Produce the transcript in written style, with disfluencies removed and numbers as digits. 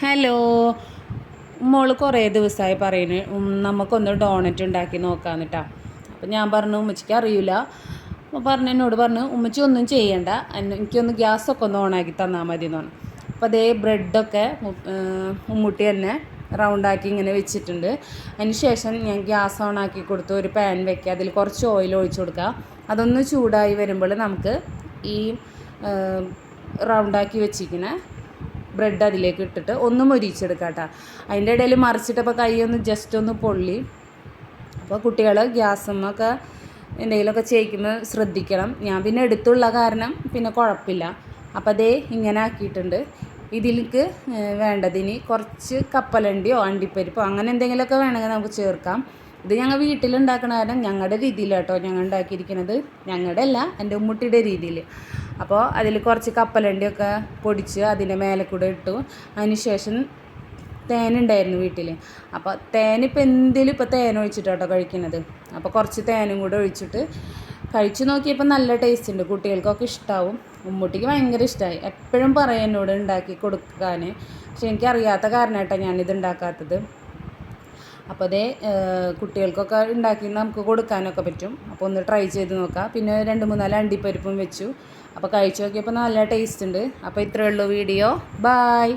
Hello. മോള് കുറേ ദിവസമായി പറയുന്നു നമുക്കൊന്ന് ഡോണറ്റ് ഉണ്ടാക്കി നോക്കാമെന്നിട്ടാ. അപ്പം ഞാൻ പറഞ്ഞു ഉമ്മച്ചിക്ക് അറിയില്ല. അപ്പോൾ എന്നോട് പറഞ്ഞു ഉമ്മച്ചി ഒന്നും ചെയ്യണ്ട, എനിക്കൊന്ന് ഗ്യാസൊക്കെ ഒന്ന് ഓണാക്കി തന്നാൽ മതി എന്ന് പറഞ്ഞു. അപ്പോൾ അതേ ബ്രെഡൊക്കെ ഉമ്മൂട്ടി തന്നെ റൗണ്ടാക്കി ഇങ്ങനെ വെച്ചിട്ടുണ്ട്. അതിന് ശേഷം ഞാൻ ഗ്യാസ് ഓണാക്കി കൊടുത്ത് ഒരു പാൻ വെക്കുക, അതിൽ കുറച്ച് ഓയിൽ ഒഴിച്ച് കൊടുക്കുക. അതൊന്ന് ചൂടായി വരുമ്പോൾ നമുക്ക് ഈ റൗണ്ടാക്കി വെച്ചിരിക്കുന്ന ബ്രെഡ് അതിലേക്ക് ഇട്ടിട്ട് ഒന്ന് മൊരിച്ചെടുക്കാം കേട്ടോ. അതിൻ്റെ ഇടയിൽ മറിച്ചിട്ടപ്പോൾ കൈയൊന്ന് ജസ്റ്റ് ഒന്ന് പൊള്ളി. അപ്പോൾ കുട്ടികൾ ഗ്യാസമ്മൊക്കെ എന്തെങ്കിലുമൊക്കെ ചെയ്യിക്കുമ്പോൾ ശ്രദ്ധിക്കണം. ഞാൻ പിന്നെ എടുത്തുള്ള കാരണം പിന്നെ കുഴപ്പമില്ല. അപ്പോൾ അതേ ഇങ്ങനെ ആക്കിയിട്ടുണ്ട്. ഇതിലേക്ക് വേണ്ടതിന് കുറച്ച് കപ്പലണ്ടിയോ അണ്ടിപ്പരിപ്പോ അങ്ങനെ എന്തെങ്കിലുമൊക്കെ വേണമെങ്കിൽ നമുക്ക് ചേർക്കാം. ഇത് ഞങ്ങൾ വീട്ടിലുണ്ടാക്കണ കാരണം ഞങ്ങളുടെ രീതിയിലാട്ടോ ഞങ്ങൾ ഉണ്ടാക്കിയിരിക്കുന്നത്. ഞങ്ങളുടെ അല്ല, എൻ്റെ ഉമ്മുട്ടിയുടെ രീതിയിൽ. അപ്പോൾ അതിൽ കുറച്ച് കപ്പലണ്ടിയൊക്കെ പൊടിച്ച് അതിൻ്റെ മേലെ കൂടെ ഇട്ടു. അതിന് ശേഷം തേനുണ്ടായിരുന്നു വീട്ടിൽ. അപ്പോൾ തേനിപ്പോൾ എന്തെങ്കിലും ഇപ്പോൾ തേൻ ഒഴിച്ചിട്ടാട്ടോ കഴിക്കുന്നത്. അപ്പോൾ കുറച്ച് തേനും കൂടെ ഒഴിച്ചിട്ട് കഴിച്ച് നോക്കിയപ്പോൾ നല്ല ടേസ്റ്റ് ഉണ്ട്. കുട്ടികൾക്കൊക്കെ ഇഷ്ടമാവും. ഉമ്മൂട്ടിക്ക് ഭയങ്കര ഇഷ്ടമായി. എപ്പോഴും പറയും എന്നോട് ഉണ്ടാക്കി കൊടുക്കാൻ. പക്ഷെ എനിക്കറിയാത്ത കാരണമായിട്ടാണ് ഞാനിത് ഉണ്ടാക്കാത്തത്. അപ്പോൾ അതേ കുട്ടികൾക്കൊക്കെ ഉണ്ടാക്കി നമുക്ക് കൊടുക്കാനൊക്കെ പറ്റും. അപ്പോൾ ഒന്ന് ട്രൈ ചെയ്ത് നോക്കാം. പിന്നെ 2-3 അണ്ടിപ്പരിപ്പും വെച്ചു. അപ്പോൾ കഴിച്ച് നോക്കിയപ്പോൾ നല്ല ടേസ്റ്റ് ഉണ്ട്. അപ്പോൾ ഇത്രയേ ഉള്ളൂ വീഡിയോ. ബായ്.